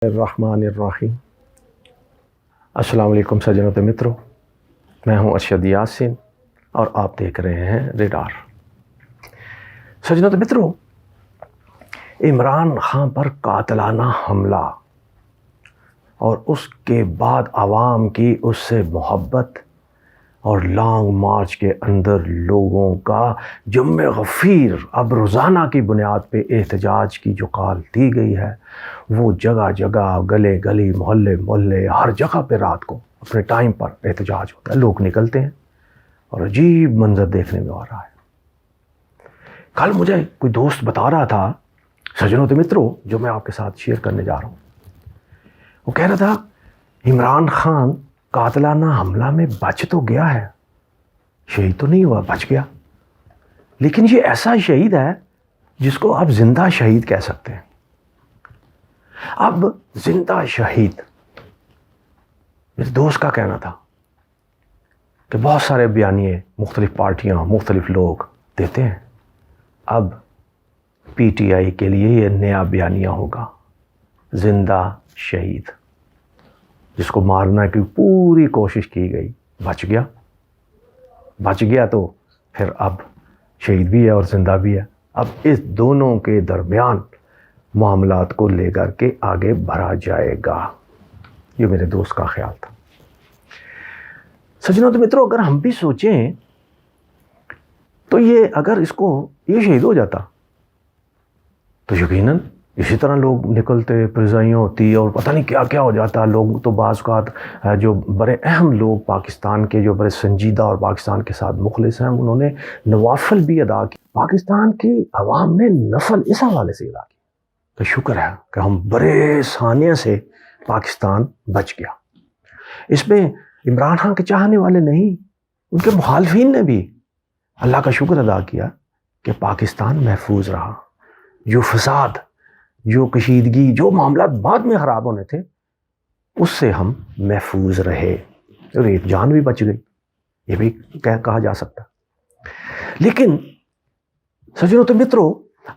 الرحمن الرحیم۔ السلام علیکم سجنوں و متروں، میں ہوں ارشد یاسین اور آپ دیکھ رہے ہیں ریڈار۔ سجنوں و متروں، عمران خان پر قاتلانہ حملہ اور اس کے بعد عوام کی اس سے محبت اور لانگ مارچ کے اندر لوگوں کا جم غفیر اب روزانہ کی بنیاد پہ احتجاج کی جو کال دی گئی ہے، وہ جگہ جگہ گلے گلی محلے محلے ہر جگہ پہ رات کو اپنے ٹائم پر احتجاج ہوتا ہے، لوگ نکلتے ہیں اور عجیب منظر دیکھنے میں آ رہا ہے۔ کل مجھے کوئی دوست بتا رہا تھا سجنوں و متروں، جو میں آپ کے ساتھ شیئر کرنے جا رہا ہوں، وہ کہہ رہا تھا عمران خان قاتلانہ حملہ میں بچ تو گیا ہے، شہید تو نہیں ہوا، بچ گیا، لیکن یہ ایسا شہید ہے جس کو آپ زندہ شہید کہہ سکتے ہیں۔ اب زندہ شہید، میرے دوست کا کہنا تھا کہ بہت سارے بیانیے مختلف پارٹیاں مختلف لوگ دیتے ہیں، اب پی ٹی آئی کے لیے یہ نیا بیانیہ ہوگا، زندہ شہید، جس کو مارنا کی پوری کوشش کی گئی، بچ گیا تو پھر اب شہید بھی ہے اور زندہ بھی ہے۔ اب اس دونوں کے درمیان معاملات کو لے کر کے آگے بڑھا جائے گا، یہ میرے دوست کا خیال تھا۔ سجنوں و متروں، اگر ہم بھی سوچیں تو اگر یہ شہید ہو جاتا تو یقیناً اسی طرح لوگ نکلتے، پرزائیاں ہوتی اور پتہ نہیں کیا کیا ہو جاتا۔ لوگ تو بعض اوقات جو بڑے اہم لوگ پاکستان کے، جو بڑے سنجیدہ اور پاکستان کے ساتھ مخلص ہیں، انہوں نے نوافل بھی ادا کی۔ پاکستان کی عوام نے نفل اس حوالے سے ادا کی کہ شکر ہے کہ ہم بڑے ثانیہ سے پاکستان بچ گیا۔ اس میں عمران خان کے چاہنے والے نہیں، ان کے مخالفین نے بھی اللہ کا شکر ادا کیا کہ پاکستان محفوظ رہا۔ جو فساد، جو کشیدگی، جو معاملات بعد میں خراب ہونے تھے، اس سے ہم محفوظ رہے اور ایک جان بھی بچ گئی، یہ بھی کہا جا سکتا۔ لیکن سجنوں و متروں،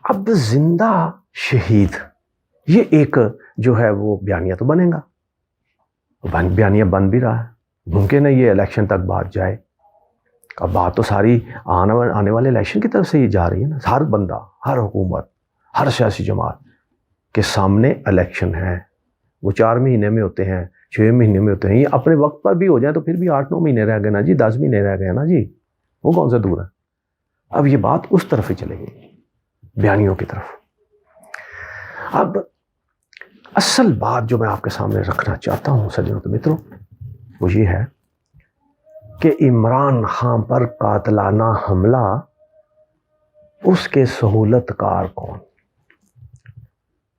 اب زندہ شہید، یہ ایک جو ہے وہ بیانیہ تو بنے گا، بیانیہ بن بھی رہا ہے، ممکن ہے یہ الیکشن تک بات جائے۔ اب بات تو ساری آنے والے الیکشن کی طرف سے ہی جا رہی ہے نا۔ ہر بندہ، ہر حکومت، ہر سیاسی جماعت کے سامنے الیکشن ہے، وہ 4 مہینے میں ہوتے ہیں، 6 مہینے میں ہوتے ہیں، یہ اپنے وقت پر بھی ہو جائیں تو پھر بھی 8-9 مہینے رہ گئے نا جی، 10 مہینے رہ گئے نا جی، وہ کون سا دور ہے۔ اب یہ بات اس طرف ہی چلے گی، بیانیوں کی طرف۔ اب اصل بات جو میں آپ کے سامنے رکھنا چاہتا ہوں سجنوں و متروں، وہ یہ ہے کہ عمران خان پر قاتلانہ حملہ، اس کے سہولت کار کون؟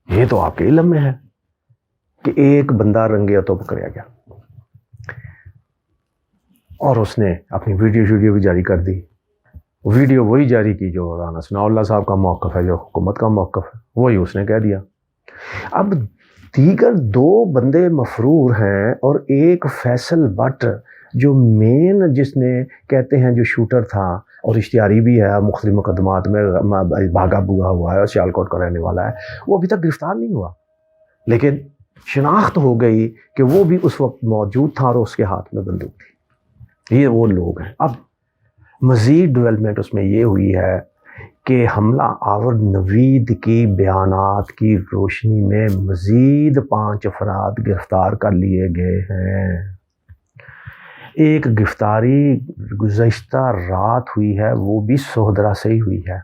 یہ تو آپ کے علم میں ہے کہ ایک بندہ رنگے ہاتھوں پکڑا گیا اور اس نے اپنی ویڈیو بھی جاری کر دی۔ ویڈیو وہی جاری کی جو رانا ثناء اللہ صاحب کا موقف ہے، جو حکومت کا موقف ہے، وہی اس نے کہہ دیا۔ اب دیگر 2 بندے مفرور ہیں اور ایک فیصل بٹ جو مین، جس نے کہتے ہیں جو شوٹر تھا اور اشتہاری بھی ہے، مختلف مقدمات میں بھاگا بھوگا ہوا ہے اور سیالکوٹ کا رہنے والا ہے، وہ ابھی تک گرفتار نہیں ہوا، لیکن شناخت ہو گئی کہ وہ بھی اس وقت موجود تھا اور اس کے ہاتھ میں بندوق تھی۔ یہ وہ لوگ ہیں۔ اب مزید ڈیولپمنٹ اس میں یہ ہوئی ہے کہ حملہ آور نوید کی بیانات کی روشنی میں مزید 5 افراد گرفتار کر لیے گئے ہیں۔ ایک گرفتاری گزشتہ رات ہوئی ہے، وہ بھی سہدرا سے ہی ہوئی ہے۔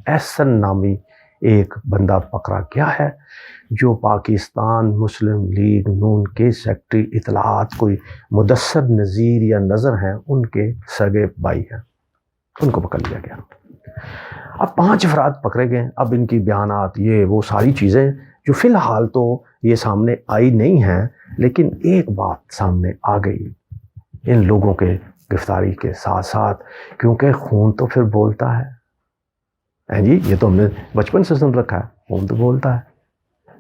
احسن نامی ایک بندہ پکڑا گیا ہے، جو پاکستان مسلم لیگ نون کے سیکٹری اطلاعات، کوئی مدثر نذیر یا نظر ہیں، ان کے سگے بھائی ہیں، ان کو پکڑ لیا گیا۔ اب 5 افراد پکڑے گئے۔ اب ان کی بیانات، یہ وہ ساری چیزیں جو فی الحال تو یہ سامنے آئی نہیں ہیں، لیکن ایک بات سامنے آ گئی ان لوگوں کے گرفتاری کے ساتھ ساتھ، کیونکہ خون تو پھر بولتا ہے جی، یہ تو ہم نے بچپن سے سن رکھا ہے، خون تو بولتا ہے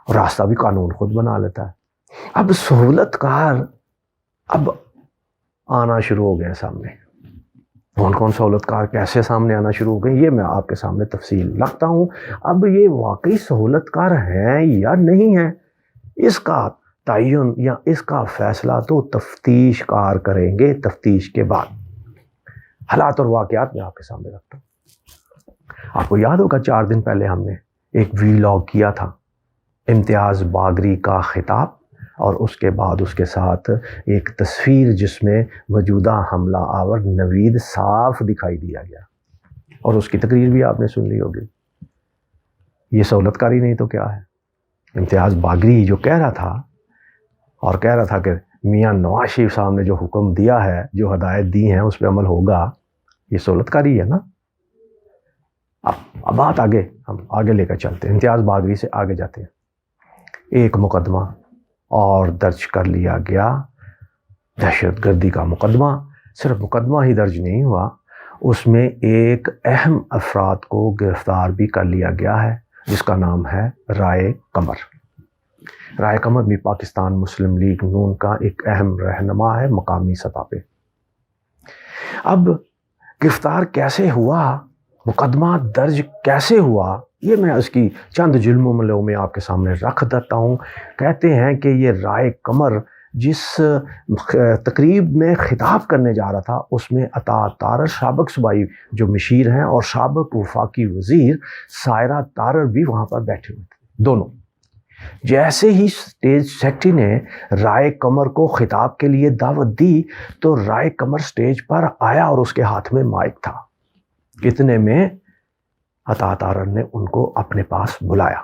اور راستہ بھی قانون خود بنا لیتا ہے۔ اب سہولت کار اب آنا شروع ہو گئے سامنے۔ کون سہولت کار کیسے سامنے آنا شروع ہو گئی، یہ میں آپ کے سامنے تفصیل رکھتا ہوں۔ اب یہ واقعی سہولت کار ہیں یا نہیں ہیں، اس کا تعین یا اس کا فیصلہ تو تفتیش کار کریں گے تفتیش کے بعد۔ حالات اور واقعات میں آپ کے سامنے رکھتا ہوں۔ آپ کو یاد ہوگا 4 دن پہلے ہم نے ایک ویلاگ کیا تھا، امتیاز باغری کا خطاب، اور اس کے بعد اس کے ساتھ ایک تصویر جس میں موجودہ حملہ آور نوید صاف دکھائی دیا گیا، اور اس کی تقریر بھی آپ نے سن لی ہوگی۔ یہ سہولت کاری نہیں تو کیا ہے؟ امتیاز باغری جو کہہ رہا تھا اور کہہ رہا تھا کہ میاں نواز شریف صاحب نے جو حکم دیا ہے، جو ہدایت دی ہیں، اس پہ عمل ہوگا، یہ سہولت کاری ہے نا۔ اب بات آگے، ہم آگے لے کر چلتے ہیں، امتیاز باغری سے آگے جاتے ہیں۔ ایک مقدمہ اور درج کر لیا گیا، دہشت گردی کا مقدمہ۔ صرف مقدمہ ہی درج نہیں ہوا، اس میں ایک اہم افراد کو گرفتار بھی کر لیا گیا ہے، جس کا نام ہے رائے قمر۔ رائے قمر بھی پاکستان مسلم لیگ نون کا ایک اہم رہنما ہے مقامی سطح پہ۔ اب گرفتار کیسے ہوا، مقدمہ درج کیسے ہوا، یہ میں اس کی چند جلموں میں آپ کے سامنے رکھ دیتا ہوں۔ کہتے ہیں کہ یہ رائے قمر جس تقریب میں خطاب کرنے جا رہا تھا، اس میں عطا تارڑ سابق صوبائی جو مشیر ہیں اور سابق وفاقی وزیر سائرہ تارڑ بھی وہاں پر بیٹھے ہوئے تھے، دونوں۔ جیسے ہی اسٹیج سیکرٹری نے رائے قمر کو خطاب کے لیے دعوت دی تو رائے قمر سٹیج پر آیا اور اس کے ہاتھ میں مائک تھا۔ اتنے میں عطا تارڑ نے ان کو اپنے پاس بلایا،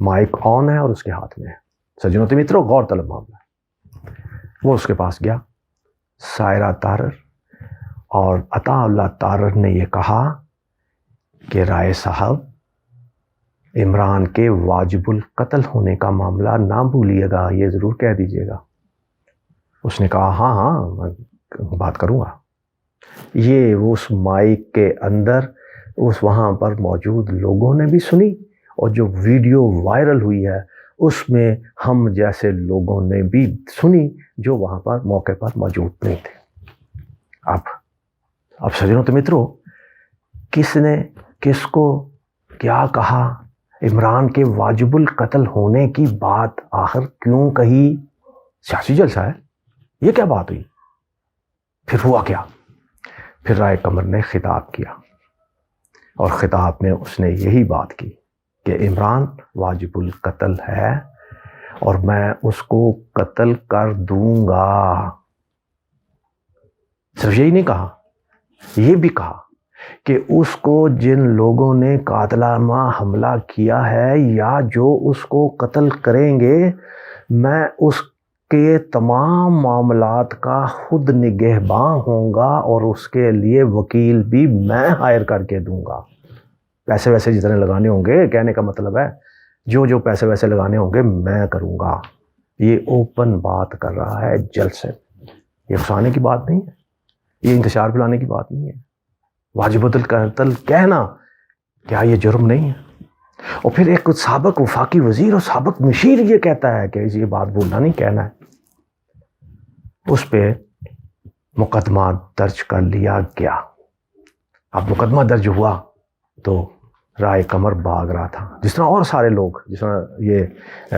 مائک آن ہے اور اس کے ہاتھ میں ہے۔ سجنوں تو متروں، غور طلب معاملہ ہے۔ وہ اس کے پاس گیا، سائرہ تارڑ اور عطا اللہ تارڑ نے یہ کہا کہ رائے صاحب، عمران کے واجب القتل ہونے کا معاملہ نہ بھولیے گا، یہ ضرور کہہ دیجیے گا۔ اس نے کہا ہاں میں بات کروں گا۔ یہ اس مائک کے اندر اس وہاں پر موجود لوگوں نے بھی سنی، اور جو ویڈیو وائرل ہوئی ہے اس میں ہم جیسے لوگوں نے بھی سنی جو وہاں پر موقع پر موجود نہیں تھے۔ اب سجنوں تو متروں، کس نے کس کو کیا کہا، عمران کے واجب القتل ہونے کی بات آخر کیوں کہی؟ سیاسی جلسہ ہے، یہ کیا بات ہوئی؟ پھر ہوا کیا؟ پھر رائے قمر نے خطاب کیا، اور خطاب میں اس نے یہی بات کی کہ عمران واجب القتل ہے اور میں اس کو قتل کر دوں گا۔ صرف یہی نہیں کہا، یہ بھی کہا کہ اس کو جن لوگوں نے قاتلانہ حملہ کیا ہے یا جو اس کو قتل کریں گے، میں اس کے تمام معاملات کا خود نگہباں ہوں گا اور اس کے لیے وکیل بھی میں ہائر کر کے دوں گا۔ پیسے ویسے جتنے لگانے ہوں گے، کہنے کا مطلب ہے جو پیسے ویسے لگانے ہوں گے میں کروں گا۔ یہ اوپن بات کر رہا ہے جلسے، یہ افسانے کی بات نہیں ہے، یہ انتشار پھیلانے کی بات نہیں ہے۔ واجب القتل کہنا کیا یہ جرم نہیں ہے؟ اور پھر ایک سابق وفاقی وزیر اور سابق مشیر یہ کہتا ہے کہ یہ بات بولنا نہیں، کہنا ہے۔ اس پہ مقدمہ درج کر لیا گیا۔ اب مقدمہ درج ہوا تو رائے قمر بھاگ رہا تھا، جس طرح اور سارے لوگ، جس طرح یہ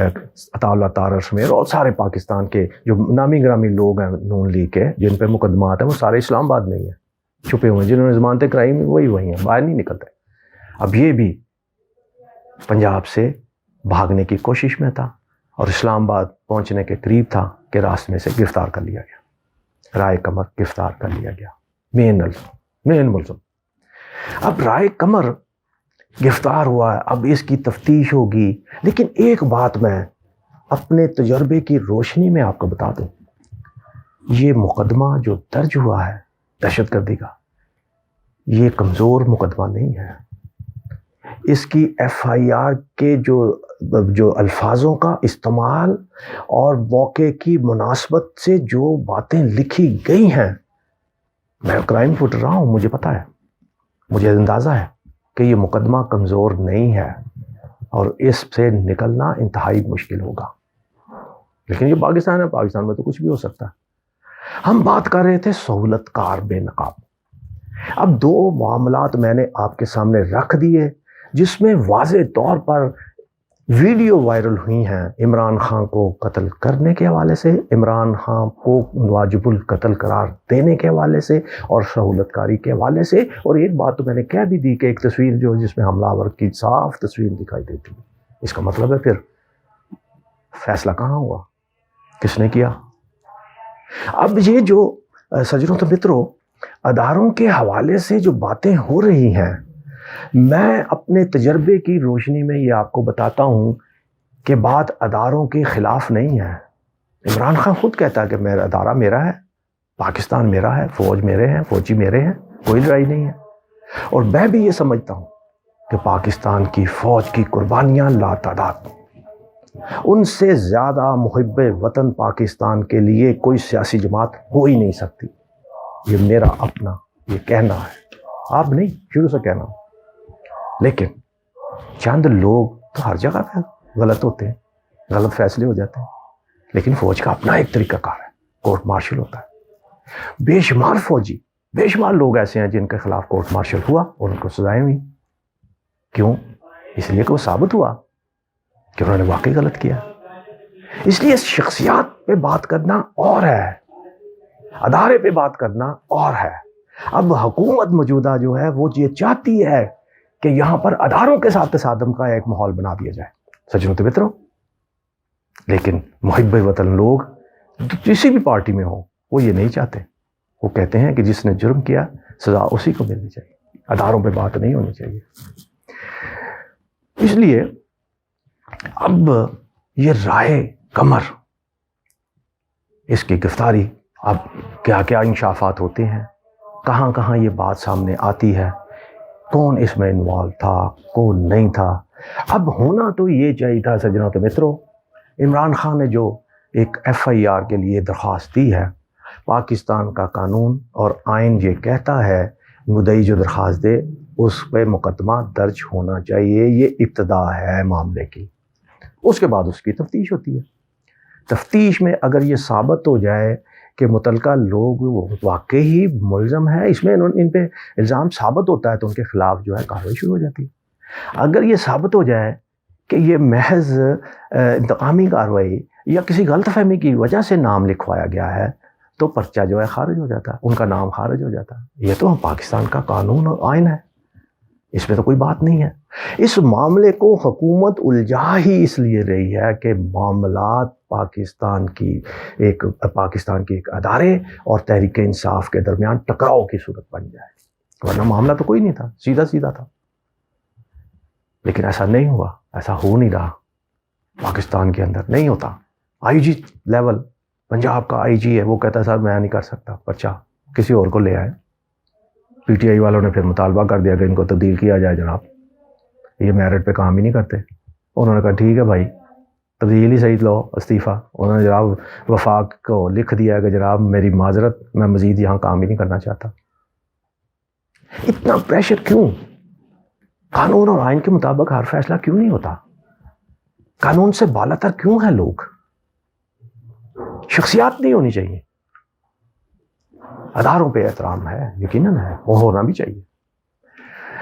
عطا اللہ تارڑ سمیت اور سارے پاکستان کے جو نامی گرامی لوگ ہیں نون لیگ کے جن پہ مقدمات ہیں، وہ سارے اسلام آباد میں ہی ہیں، چھپے ہوئے ہیں، جنہوں نے ضمانتیں کرائی وہی ہیں، باہر نہیں نکلتے۔ اب یہ بھی پنجاب سے بھاگنے کی کوشش میں تھا اور اسلام آباد پہنچنے کے قریب تھا کہ راستے میں سے گرفتار کر لیا گیا۔ رائے قمر گرفتار کر لیا گیا، مین ملزم۔ اب رائے قمر گرفتار ہوا ہے، اب اس کی تفتیش ہوگی، لیکن ایک بات میں اپنے تجربے کی روشنی میں آپ کو بتا دوں، یہ مقدمہ جو درج ہوا ہے دہشت گردی کا، یہ کمزور مقدمہ نہیں ہے۔ اس کی ایف آئی آر کے جو الفاظوں کا استعمال اور موقع کی مناسبت سے جو باتیں لکھی گئی ہیں، میں کرائم فٹ رہا ہوں، مجھے پتا ہے، مجھے اندازہ ہے کہ یہ مقدمہ کمزور نہیں ہے اور اس سے نکلنا انتہائی مشکل ہوگا۔ لیکن یہ پاکستان ہے، پاکستان میں تو کچھ بھی ہو سکتا ہے۔ ہم بات کر رہے تھے سہولت کار بے نقاب۔ اب 2 معاملات میں نے آپ کے سامنے رکھ دیے جس میں واضح طور پر ویڈیو وائرل ہوئی ہیں عمران خان کو قتل کرنے کے حوالے سے، عمران خان کو واجب القتل قرار دینے کے حوالے سے اور سہولت کاری کے حوالے سے. اور ایک بات تو میں نے کہہ بھی دی کہ ایک تصویر جو جس میں حملہ آور کی صاف تصویر دکھائی دیتی ہے. اس کا مطلب ہے پھر فیصلہ کہاں ہوا، کس نے کیا؟ اب یہ جو سجنوں تو متروں اداروں کے حوالے سے جو باتیں ہو رہی ہیں، میں اپنے تجربے کی روشنی میں یہ آپ کو بتاتا ہوں کہ بات اداروں کے خلاف نہیں ہے. عمران خان خود کہتا ہے کہ میرا ادارہ میرا ہے، پاکستان میرا ہے، فوج میرے ہیں، فوجی میرے ہیں، کوئی لڑائی نہیں ہے. اور میں بھی یہ سمجھتا ہوں کہ پاکستان کی فوج کی قربانیاں لاتعداد، ان سے زیادہ محب وطن پاکستان کے لیے کوئی سیاسی جماعت ہو ہی نہیں سکتی. یہ میرا اپنا یہ کہنا ہے، آپ نہیں شروع سے کہنا. لیکن چند لوگ تو ہر جگہ پہ غلط ہوتے ہیں، غلط فیصلے ہو جاتے ہیں. لیکن فوج کا اپنا ایک طریقہ کار ہے، کورٹ مارشل ہوتا ہے. بے شمار فوجی، بے شمار لوگ ایسے ہیں جن کے خلاف کورٹ مارشل ہوا اور ان کو سزائیں ہوئی. کیوں؟ اس لیے کہ وہ ثابت ہوا کہ انہوں نے واقعی غلط کیا. اس لیے شخصیات پہ بات کرنا اور ہے، ادارے پہ بات کرنا اور ہے. اب حکومت موجودہ جو ہے وہ یہ چاہتی ہے کہ یہاں پر اداروں کے ساتھ تصادم کا ایک ماحول بنا دیا جائے. سجنوں تو متروں، لیکن محب وطن لوگ کسی بھی پارٹی میں ہوں وہ یہ نہیں چاہتے. وہ کہتے ہیں کہ جس نے جرم کیا سزا اسی کو ملنی چاہیے، اداروں پہ بات نہیں ہونی چاہیے. اس لیے اب یہ رائے قمر، اس کی گرفتاری، اب کیا کیا انکشافات ہوتے ہیں، کہاں کہاں یہ بات سامنے آتی ہے، کون اس میں انوالو تھا، کون نہیں تھا. اب ہونا تو یہ چاہیے تھا سجنوں تو متروں، عمران خان نے جو ایک FIR کے لیے درخواست دی ہے، پاکستان کا قانون اور آئین یہ کہتا ہے مدعی جو درخواست دے اس پہ مقدمہ درج ہونا چاہیے. یہ ابتدا ہے معاملے کی، اس کے بعد اس کی تفتیش ہوتی ہے. تفتیش میں اگر یہ ثابت ہو جائے کہ متعلقہ لوگ واقعی ملزم ہیں، اس میں ان پہ الزام ثابت ہوتا ہے تو ان کے خلاف جو ہے کارروائی شروع ہو جاتی ہے. اگر یہ ثابت ہو جائے کہ یہ محض انتقامی کارروائی یا کسی غلط فہمی کی وجہ سے نام لکھوایا گیا ہے تو پرچہ جو ہے خارج ہو جاتا ہے، ان کا نام خارج ہو جاتا ہے. یہ تو پاکستان کا قانون اور آئین ہے، اس میں تو کوئی بات نہیں ہے. اس معاملے کو حکومت الجھا ہی اس لیے رہی ہے کہ معاملات پاکستان کی ایک ادارے اور تحریک انصاف کے درمیان ٹکراؤ کی صورت بن جائے، ورنہ معاملہ تو کوئی نہیں تھا، سیدھا سیدھا تھا. لیکن ایسا نہیں ہوا، ایسا ہو نہیں رہا، پاکستان کے اندر نہیں ہوتا. IG لیول، پنجاب کا IG ہے، وہ کہتا ہے صاحب میں نہیں کر سکتا پرچہ، کسی اور کو لے آئے. PTI والوں نے پھر مطالبہ کر دیا کہ ان کو تبدیل کیا جائے، جناب یہ میرٹ پہ کام ہی نہیں کرتے. انہوں نے کہا ٹھیک ہے بھائی تبدیل ہی صحیح لو استعفیٰ. انہوں نے جناب وفاق کو لکھ دیا کہ جناب میری معذرت، میں مزید یہاں کام ہی نہیں کرنا چاہتا. اتنا پریشر کیوں؟ قانون اور آئین کے مطابق ہر فیصلہ کیوں نہیں ہوتا؟ قانون سے بالا تر کیوں ہیں لوگ؟ شخصیات نہیں ہونی چاہیے. اداروں پہ احترام ہے، یقیناً ہے، وہ ہونا بھی چاہیے.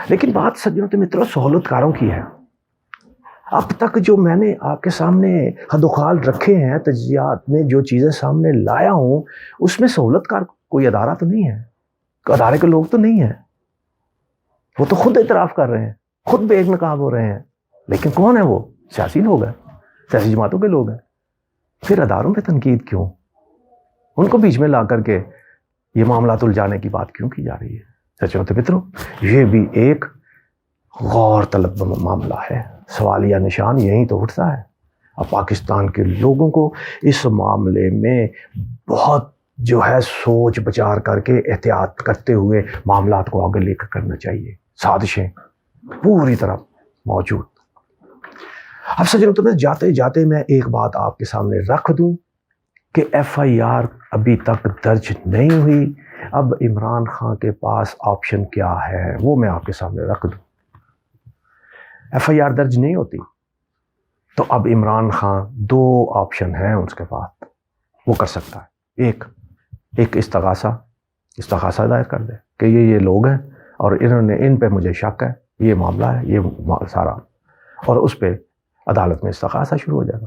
لیکن بات سجنوں تو متروں سہولت کاروں کی ہے. اب تک جو میں نے آپ کے سامنے حد و خال رکھے ہیں، تجزیات میں جو چیزیں سامنے لایا ہوں، اس میں سہولت کار کوئی ادارہ تو نہیں ہے، ادارے کے لوگ تو نہیں ہیں. وہ تو خود اعتراف کر رہے ہیں، خود بے نقاب ہو رہے ہیں. لیکن کون ہے وہ؟ سیاسی لوگ ہیں، سیاسی جماعتوں کے لوگ ہیں. پھر اداروں پہ تنقید کیوں؟ ان کو بیچ میں لا کر کے یہ معاملات الجھانے کی بات کیوں کی جا رہی ہے؟ سچوں تو متروں یہ بھی ایک غور طلب معاملہ ہے. سوالیہ نشان یہیں تو اٹھتا ہے. اب پاکستان کے لوگوں کو اس معاملے میں بہت جو ہے سوچ بچار کر کے احتیاط کرتے ہوئے معاملات کو آگے لے کر کرنا چاہیے. سازشیں پوری طرح موجود. اب سجنوں تو جاتے جاتے میں ایک بات آپ کے سامنے رکھ دوں کہ FIR ابھی تک درج نہیں ہوئی. اب عمران خان کے پاس آپشن کیا ہے وہ میں آپ کے سامنے رکھ دوں. FIR درج نہیں ہوتی تو اب عمران خان دو آپشن ہیں اس کے پاس، وہ کر سکتا ہے. ایک استغاثہ دائر کر دے کہ یہ لوگ ہیں اور ان پہ مجھے شک ہے، یہ معاملہ ہے، یہ سارا، اور اس پہ عدالت میں استغاثہ شروع ہو جائے گا،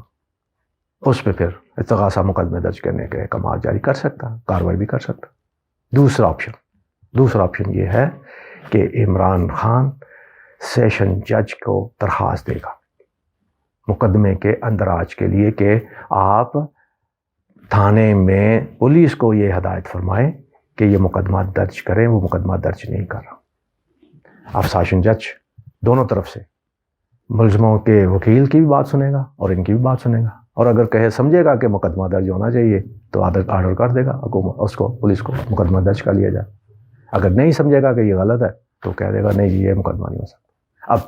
اس پہ پھر استغاثہ مقدمے درج کرنے کے احکامات جاری کر سکتا، کارروائی بھی کر سکتا۔ دوسرا آپشن یہ ہے کہ عمران خان سیشن جج کو درخواست دے گا مقدمے کے اندراج کے لیے کہ آپ تھانے میں پولیس کو یہ ہدایت فرمائیں کہ یہ مقدمات درج کریں، وہ مقدمات درج نہیں کر رہا۔ اب سیشن جج دونوں طرف سے ملزموں کے وکیل کی بھی بات سنے گا اور ان کی بھی بات سنے گا، اور اگر سمجھے گا کہ مقدمہ درج ہونا چاہیے تو آرڈر کر دے گا حکومت اس کو، پولیس کو مقدمہ درج کر لیا جائے۔ اگر نہیں سمجھے گا کہ یہ غلط ہے تو کہہ دے گا نہیں جی یہ مقدمہ نہیں ہو سکتا۔ اب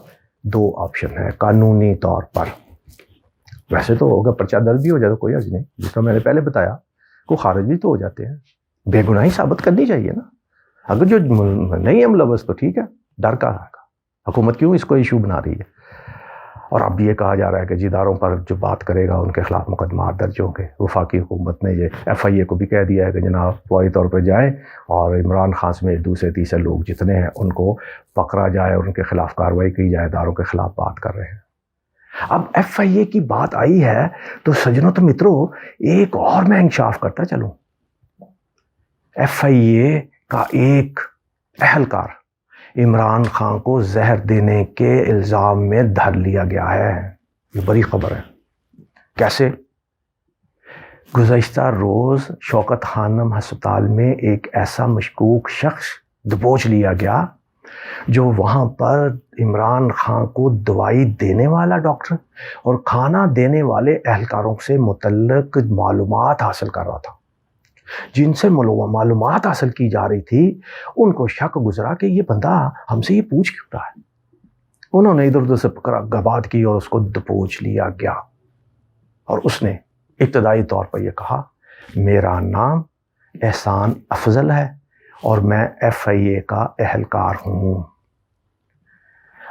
دو آپشن ہے قانونی طور پر، ویسے تو ہوگا پرچہ درج بھی ہو جائے تو کوئی حرج نہیں، جس طرح میں نے پہلے بتایا وہ خارج بھی تو ہو جاتے ہیں، بے گناہی ثابت کرنی چاہیے نا۔ اگر جو نہیں ہے ملوث تو ٹھیک ہے، ڈر کا ہے، حکومت کیوں اس کو ایشو بنا رہی ہے؟ اور اب یہ کہا جا رہا ہے کہ جداروں پر جو بات کرے گا ان کے خلاف مقدمات درج ہوں گے۔ وفاقی حکومت نے یہ FIA کو بھی کہہ دیا ہے کہ جناب فوری طور پہ جائیں اور عمران خان سمیت دوسرے تیسرے لوگ جتنے ہیں ان کو پکڑا جائے اور ان کے خلاف کارروائی کی جائے، اداروں کے خلاف بات کر رہے ہیں۔ اب FIA کی بات آئی ہے تو سجنوں تو مترو ایک اور میں انکشاف کرتا چلوں۔ FIA کا ایک اہلکار عمران خان کو زہر دینے کے الزام میں دھر لیا گیا ہے، یہ بڑی خبر ہے۔ کیسے؟ گزشتہ روز شوکت خانم ہسپتال میں ایک ایسا مشکوک شخص دبوچ لیا گیا جو وہاں پر عمران خان کو دوائی دینے والا ڈاکٹر اور کھانا دینے والے اہلکاروں سے متعلق معلومات حاصل کر رہا تھا۔ جن سے معلومات حاصل کی جا رہی تھی ان کو شک گزرا کہ یہ بندہ ہم سے یہ پوچھ کیوں رہا ہے۔ انہوں نے ادھر ادھر سے بات کی اور اس کو دبوچ لیا گیا، اور اس نے ابتدائی طور پر یہ کہا میرا نام احسان افضل ہے اور میں FIA کا اہلکار ہوں۔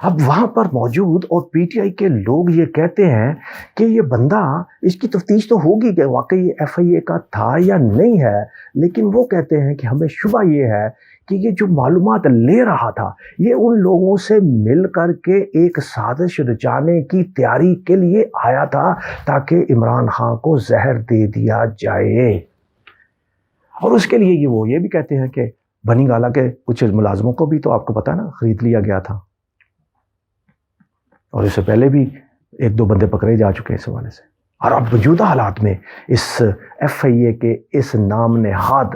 اب وہاں پر موجود اور PTI کے لوگ یہ کہتے ہیں کہ یہ بندہ، اس کی تفتیش تو ہوگی کہ واقعی یہ FIA کا تھا یا نہیں ہے، لیکن وہ کہتے ہیں کہ ہمیں شبہ یہ ہے کہ یہ جو معلومات لے رہا تھا یہ ان لوگوں سے مل کر کے ایک سازش رچانے کی تیاری کے لیے آیا تھا تاکہ عمران خان کو زہر دے دیا جائے۔ اور اس کے لیے وہ یہ بھی کہتے ہیں کہ بنی گالا کے کچھ ملازموں کو بھی تو آپ کو پتا نا خرید لیا گیا تھا، اور اس سے پہلے بھی ایک دو بندے پکڑے جا چکے ہیں اس حوالے سے۔ اور اب موجودہ حالات میں اس FIA کے اس نام نہاد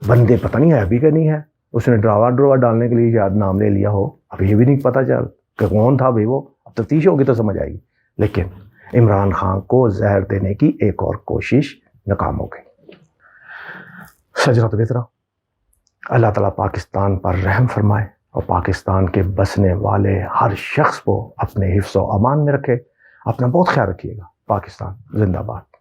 بندے پتہ نہیں ہے ابھی کہ نہیں ہے، اس نے ڈراوا ڈالنے کے لیے شاید نام لے لیا ہو، اب یہ بھی نہیں پتہ چل کہ کون تھا بھائی، وہ اب تفتیش ہوگی تو سمجھ آئے گی۔ لیکن عمران خان کو زہر دینے کی ایک اور کوشش ناکام ہو گئی۔ سجرت بہترا، اللہ تعالیٰ پاکستان پر رحم فرمائے اور پاکستان کے بسنے والے ہر شخص کو اپنے حفظ و امان میں رکھے۔ اپنا بہت خیال رکھیے گا۔ پاکستان زندہ باد۔